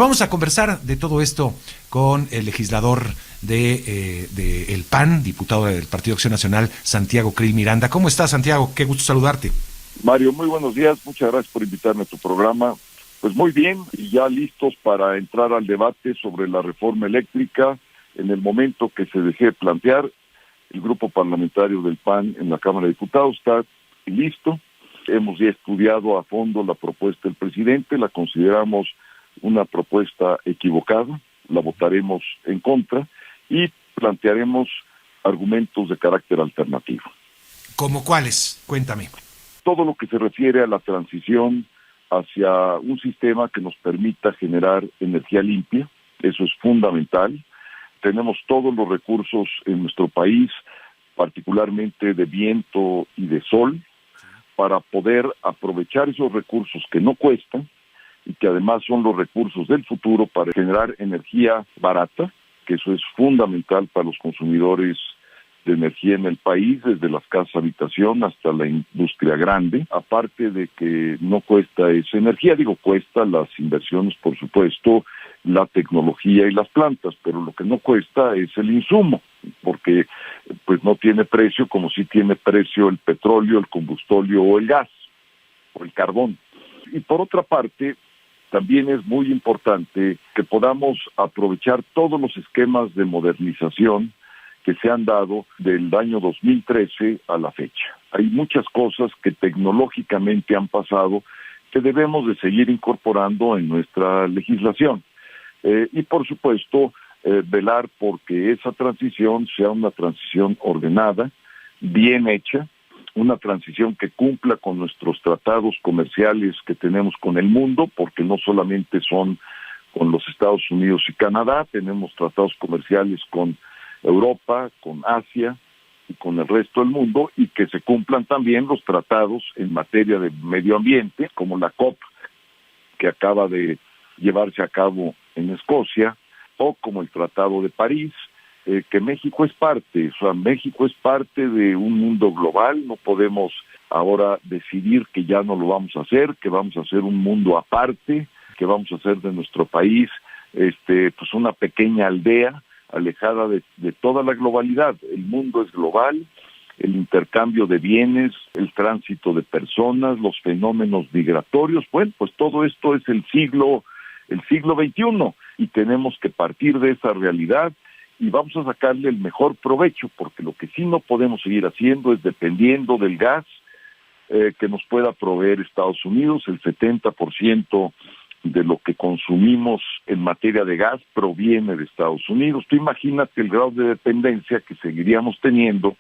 Vamos a conversar de todo esto con el legislador de el PAN, diputado del Partido Acción Nacional, Santiago Krill Miranda. ¿Cómo estás, Santiago? Qué gusto saludarte. Mario, muy buenos días. Muchas gracias por invitarme a tu programa. Pues muy bien, y ya listos para entrar al debate sobre la reforma eléctrica. En el momento que se deje plantear, el grupo parlamentario del PAN en la Cámara de Diputados está listo. Hemos ya estudiado a fondo la propuesta del presidente, la consideramos una propuesta equivocada, la votaremos en contra y plantearemos argumentos de carácter alternativo. ¿Cómo cuáles? Cuéntame. Todo lo que se refiere a la transición hacia un sistema que nos permita generar energía limpia, eso es fundamental. Tenemos todos los recursos en nuestro país, particularmente de viento y de sol, para poder aprovechar esos recursos que no cuestan y que además son los recursos del futuro para generar energía barata, que eso es fundamental para los consumidores de energía en el país, desde las casas habitación hasta la industria grande. Aparte de que no cuesta esa energía, cuesta las inversiones, por supuesto, la tecnología y las plantas, pero lo que no cuesta es el insumo, porque pues no tiene precio como sí tiene precio el petróleo, el combustóleo o el gas, o el carbón. Y por otra parte, también es muy importante que podamos aprovechar todos los esquemas de modernización que se han dado del año 2013 a la fecha. Hay muchas cosas que tecnológicamente han pasado que debemos de seguir incorporando en nuestra legislación. Y por supuesto, velar porque esa transición sea una transición ordenada, bien hecha, una transición que cumpla con nuestros tratados comerciales que tenemos con el mundo, porque no solamente son con los Estados Unidos y Canadá, tenemos tratados comerciales con Europa, con Asia y con el resto del mundo, y que se cumplan también los tratados en materia de medio ambiente, como la COP, que acaba de llevarse a cabo en Escocia, o como el Tratado de París, que México es parte. O sea, México es parte de un mundo global. No podemos ahora decidir que ya no lo vamos a hacer, que vamos a hacer un mundo aparte, que vamos a hacer de nuestro país pues una pequeña aldea alejada de toda la globalidad. El mundo es global, el intercambio de bienes, el tránsito de personas, los fenómenos migratorios, bueno, pues todo esto es el siglo XXI, y tenemos que partir de esa realidad y vamos a sacarle el mejor provecho, porque lo que sí no podemos seguir haciendo es dependiendo del gas que nos pueda proveer Estados Unidos. El 70% de lo que consumimos en materia de gas proviene de Estados Unidos. Tú imagínate el grado de dependencia que seguiríamos teniendo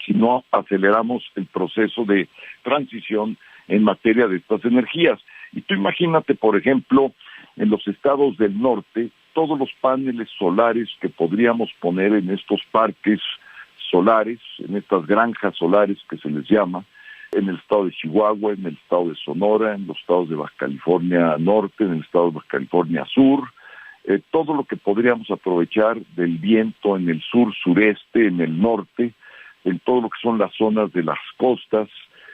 si no aceleramos el proceso de transición en materia de estas energías. Y tú imagínate, por ejemplo, en los estados del norte, todos los paneles solares que podríamos poner en estos parques solares, en estas granjas solares que se les llama, en el estado de Chihuahua, en el estado de Sonora, en los estados de Baja California Norte, en el estado de Baja California Sur, todo lo que podríamos aprovechar del viento en el sur, sureste, en el norte, en todo lo que son las zonas de las costas,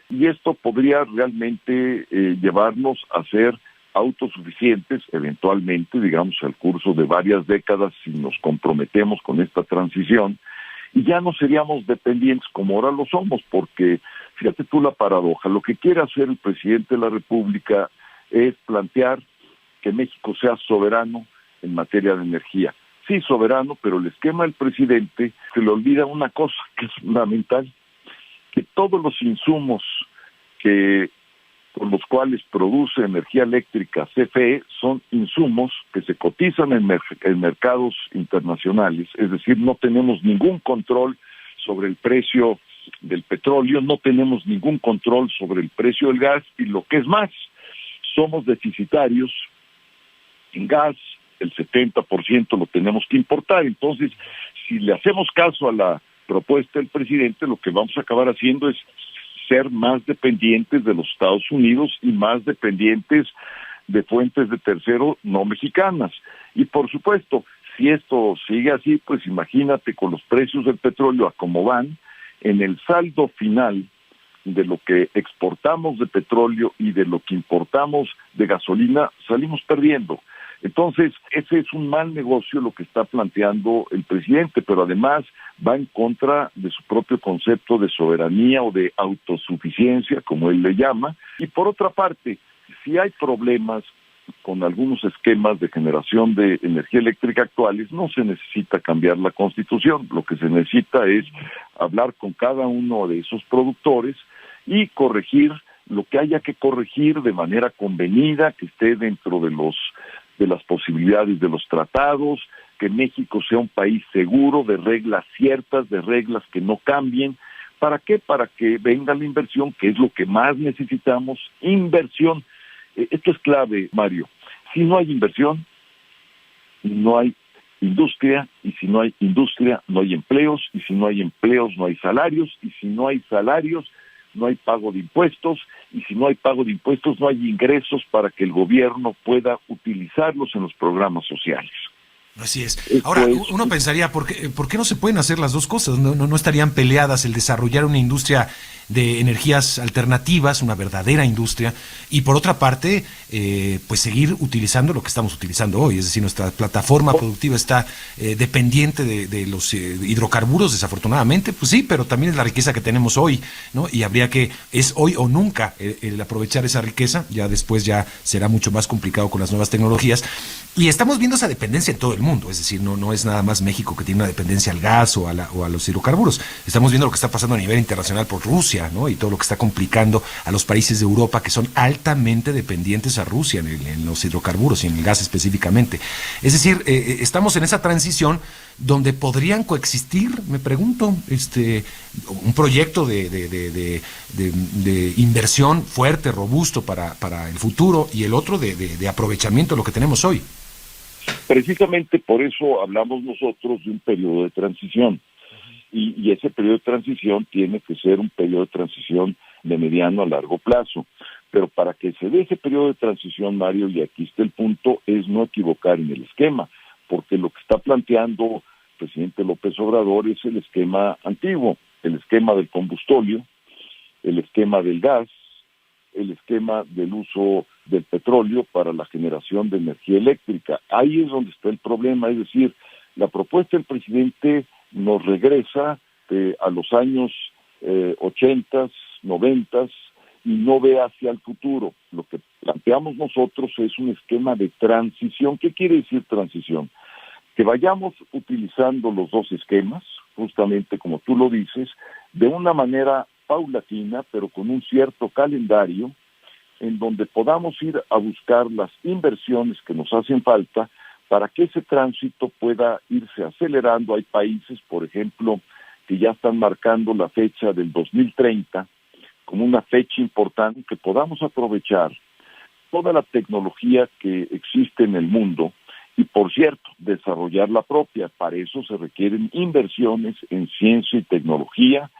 y esto podría realmente llevarnos a ser autosuficientes, eventualmente, al curso de varias décadas, si nos comprometemos con esta transición, y ya no seríamos dependientes como ahora lo somos, porque fíjate tú la paradoja, lo que quiere hacer el presidente de la República es plantear que México sea soberano en materia de energía. Sí, soberano, pero el esquema del presidente se le olvida una cosa que es fundamental, que todos los insumos con los cuales produce energía eléctrica CFE son insumos que se cotizan en mercados internacionales, es decir, no tenemos ningún control sobre el precio del petróleo, no tenemos ningún control sobre el precio del gas, y lo que es más, somos deficitarios en gas, el 70% lo tenemos que importar. Entonces, si le hacemos caso a la propuesta del presidente, lo que vamos a acabar haciendo es ser más dependientes de los Estados Unidos y más dependientes de fuentes de tercero no mexicanas. Y por supuesto, si esto sigue así, pues imagínate con los precios del petróleo a cómo van, en el saldo final de lo que exportamos de petróleo y de lo que importamos de gasolina, salimos perdiendo. Entonces, ese es un mal negocio lo que está planteando el presidente, pero además va en contra de su propio concepto de soberanía o de autosuficiencia, como él le llama. Y por otra parte, si hay problemas con algunos esquemas de generación de energía eléctrica actuales, no se necesita cambiar la Constitución. Lo que se necesita es hablar con cada uno de esos productores y corregir lo que haya que corregir de manera convenida, que esté dentro de las posibilidades de los tratados, que México sea un país seguro, de reglas ciertas, de reglas que no cambien. ¿Para qué? Para que venga la inversión, que es lo que más necesitamos, inversión. Esto es clave, Mario. Si no hay inversión, no hay industria, y si no hay industria, no hay empleos, y si no hay empleos, no hay salarios, y si no hay salarios, no hay pago de impuestos, y si no hay pago de impuestos, no hay ingresos para que el gobierno pueda utilizarlos en los programas sociales. Así es. Ahora, uno pensaría, ¿por qué no se pueden hacer las dos cosas? ¿No estarían peleadas el desarrollar una industria de energías alternativas, una verdadera industria, y por otra parte, pues seguir utilizando lo que estamos utilizando hoy? Es decir, nuestra plataforma productiva está dependiente de los hidrocarburos, desafortunadamente, pues sí, pero también es la riqueza que tenemos hoy, ¿no? Y habría que, es hoy o nunca el aprovechar esa riqueza. Ya después ya será mucho más complicado con las nuevas tecnologías. Y estamos viendo esa dependencia en todo el mundo, es decir, no es nada más México que tiene una dependencia al gas o a los hidrocarburos. Estamos viendo lo que está pasando a nivel internacional por Rusia, ¿no? Y todo lo que está complicando a los países de Europa que son altamente dependientes a Rusia en los hidrocarburos y en el gas específicamente. Es decir, estamos en esa transición donde podrían coexistir, me pregunto, un proyecto de inversión fuerte, robusto para el futuro, y el otro de aprovechamiento de lo que tenemos hoy. Precisamente por eso hablamos nosotros de un periodo de transición, y ese periodo de transición tiene que ser un periodo de transición de mediano a largo plazo. Pero para que se dé ese periodo de transición, Mario, y aquí está el punto, es no equivocar en el esquema, porque lo que está planteando el presidente López Obrador es el esquema antiguo, el esquema del combustóleo, el esquema del gas, el esquema del uso del petróleo para la generación de energía eléctrica. Ahí es donde está el problema, es decir, la propuesta del presidente nos regresa a los años 80, 90 y no ve hacia el futuro. Lo que planteamos nosotros es un esquema de transición. ¿Qué quiere decir transición? Que vayamos utilizando los dos esquemas, justamente como tú lo dices, de una manera paulatina, pero con un cierto calendario, en donde podamos ir a buscar las inversiones que nos hacen falta para que ese tránsito pueda irse acelerando. Hay países, por ejemplo, que ya están marcando la fecha del 2030 como una fecha importante, que podamos aprovechar toda la tecnología que existe en el mundo y, por cierto, desarrollar la propia. Para eso se requieren inversiones en ciencia y tecnología,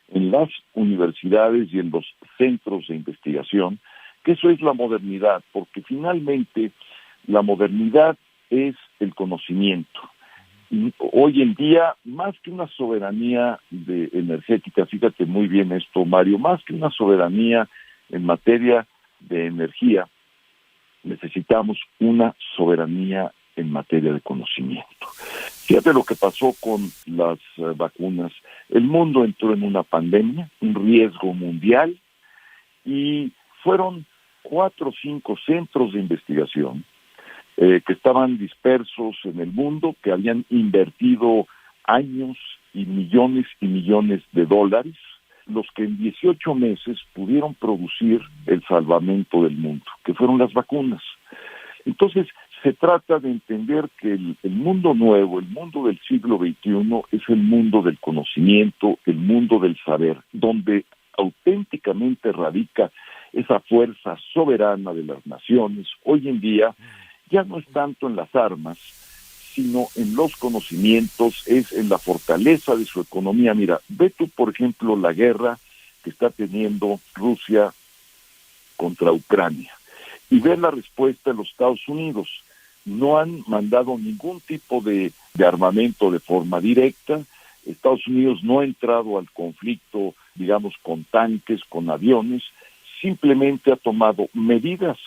en las universidades y en los centros de investigación, que eso es la modernidad, porque finalmente la modernidad es el conocimiento. Y hoy en día, más que una soberanía energética, fíjate muy bien esto, Mario, más que una soberanía en materia de energía, necesitamos una soberanía en materia de conocimiento. Fíjate lo que pasó con las vacunas. El mundo entró en una pandemia, un riesgo mundial, y fueron 4 o 5 centros de investigación que estaban dispersos en el mundo, que habían invertido años y millones de dólares, los que en 18 meses pudieron producir el salvamento del mundo, que fueron las vacunas. Entonces, se trata de entender que el mundo nuevo, el mundo del siglo XXI, es el mundo del conocimiento, el mundo del saber, donde auténticamente radica esa fuerza soberana de las naciones. Hoy en día ya no es tanto en las armas, sino en los conocimientos, es en la fortaleza de su economía. Mira, ve tú, por ejemplo, la guerra que está teniendo Rusia contra Ucrania, y ve la respuesta de los Estados Unidos. No han mandado ningún tipo de armamento de forma directa. Estados Unidos no ha entrado al conflicto, digamos, con tanques, con aviones, simplemente ha tomado medidas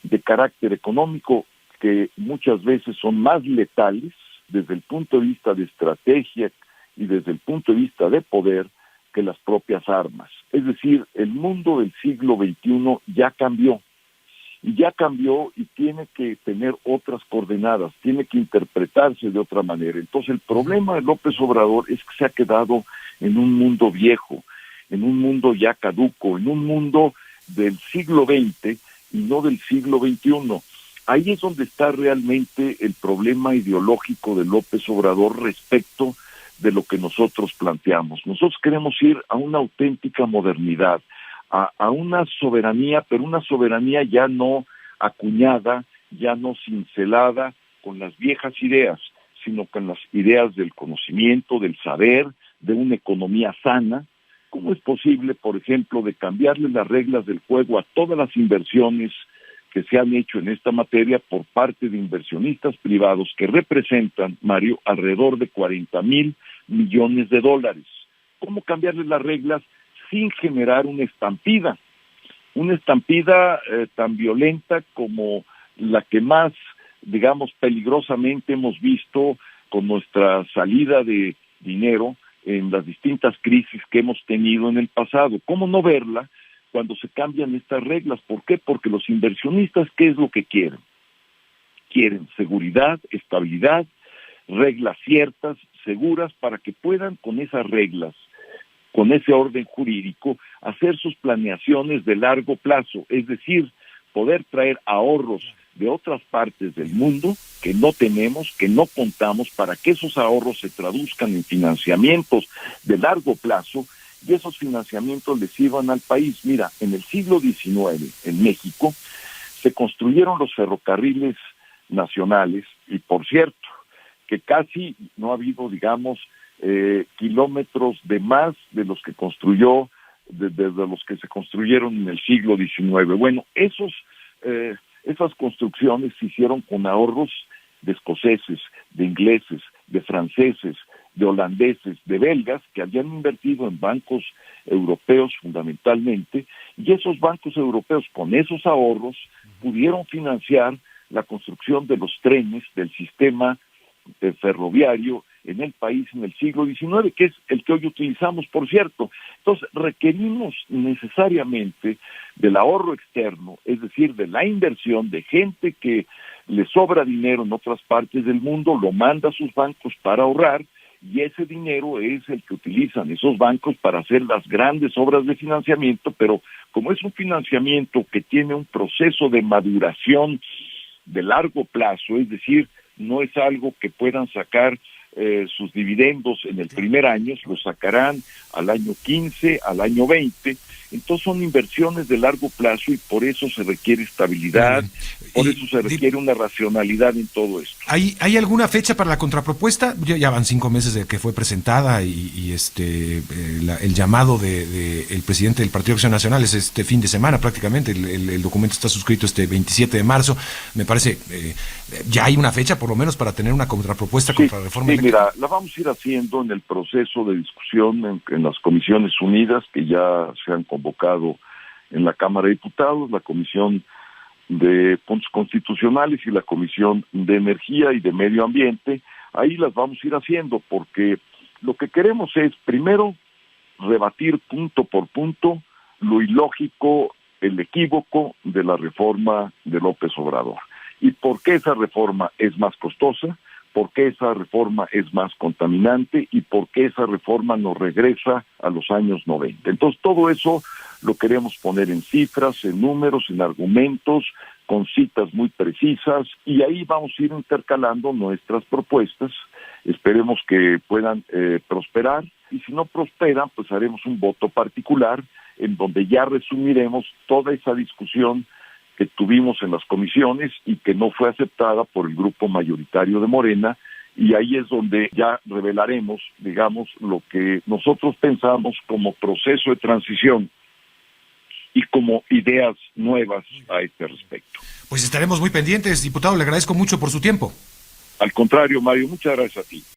de carácter económico que muchas veces son más letales desde el punto de vista de estrategia y desde el punto de vista de poder que las propias armas. Es decir, el mundo del siglo XXI ya cambió, y tiene que tener otras coordenadas, tiene que interpretarse de otra manera. Entonces el problema de López Obrador es que se ha quedado en un mundo viejo, en un mundo ya caduco, en un mundo del siglo XX y no del siglo XXI. Ahí es donde está realmente el problema ideológico de López Obrador respecto de lo que nosotros planteamos. Nosotros queremos ir a una auténtica modernidad, a una soberanía, pero una soberanía ya no acuñada, ya no cincelada con las viejas ideas, sino con las ideas del conocimiento, del saber, de una economía sana. ¿Cómo es posible, por ejemplo, de cambiarle las reglas del juego a todas las inversiones que se han hecho en esta materia por parte de inversionistas privados que representan, Mario, alrededor de 40,000 millones de dólares? ¿Cómo cambiarle las reglas sin generar una estampida tan violenta como la que más, digamos, peligrosamente hemos visto con nuestra salida de dinero en las distintas crisis que hemos tenido en el pasado? ¿Cómo no verla cuando se cambian estas reglas? ¿Por qué? Porque los inversionistas, ¿qué es lo que quieren? Quieren seguridad, estabilidad, reglas ciertas, seguras, para que puedan con esas reglas, con ese orden jurídico, hacer sus planeaciones de largo plazo, es decir, poder traer ahorros de otras partes del mundo que no tenemos, que no contamos, para que esos ahorros se traduzcan en financiamientos de largo plazo y esos financiamientos les sirvan al país. Mira, en el siglo XIX, en México, se construyeron los ferrocarriles nacionales y, por cierto, que casi no ha habido, digamos, kilómetros de más de los que construyó, de los que se construyeron en el siglo XIX. Bueno, esas construcciones se hicieron con ahorros de escoceses, de ingleses, de franceses, de holandeses, de belgas, que habían invertido en bancos europeos fundamentalmente, y esos bancos europeos con esos ahorros pudieron financiar la construcción de los trenes, del sistema ferroviario en el país en el siglo XIX, que es el que hoy utilizamos, por cierto. Entonces, requerimos necesariamente del ahorro externo, es decir, de la inversión de gente que le sobra dinero en otras partes del mundo, lo manda a sus bancos para ahorrar, y ese dinero es el que utilizan esos bancos para hacer las grandes obras de financiamiento, pero como es un financiamiento que tiene un proceso de maduración de largo plazo, es decir, no es algo que puedan sacar sus dividendos en el primer año, los sacarán al año 15, al año 20, entonces son inversiones de largo plazo y por eso se requiere estabilidad, por eso se requiere una racionalidad en todo esto. ¿Hay alguna fecha para la contrapropuesta? Ya van 5 meses de que fue presentada y el llamado de el presidente del Partido de Acción Nacional es este fin de semana prácticamente, el documento está suscrito este 27 de marzo, me parece, ya hay una fecha por lo menos para tener una contrapropuesta contra la reforma eléctrica. Mira, la vamos a ir haciendo en el proceso de discusión en las Comisiones Unidas que ya se han convocado en la Cámara de Diputados, la Comisión de Puntos Constitucionales y la Comisión de Energía y de Medio Ambiente. Ahí las vamos a ir haciendo porque lo que queremos es, primero, rebatir punto por punto lo ilógico, el equívoco de la reforma de López Obrador. ¿Y por qué esa reforma es más costosa? ¿Por qué esa reforma es más contaminante? ¿Y por qué esa reforma nos regresa a los años 90? Entonces, todo eso lo queremos poner en cifras, en números, en argumentos, con citas muy precisas, y ahí vamos a ir intercalando nuestras propuestas. Esperemos que puedan prosperar, y si no prosperan, pues haremos un voto particular en donde ya resumiremos toda esa discusión que tuvimos en las comisiones y que no fue aceptada por el grupo mayoritario de Morena, y ahí es donde ya revelaremos, digamos, lo que nosotros pensamos como proceso de transición y como ideas nuevas a este respecto. Pues estaremos muy pendientes, diputado, le agradezco mucho por su tiempo. Al contrario, Mario, muchas gracias a ti.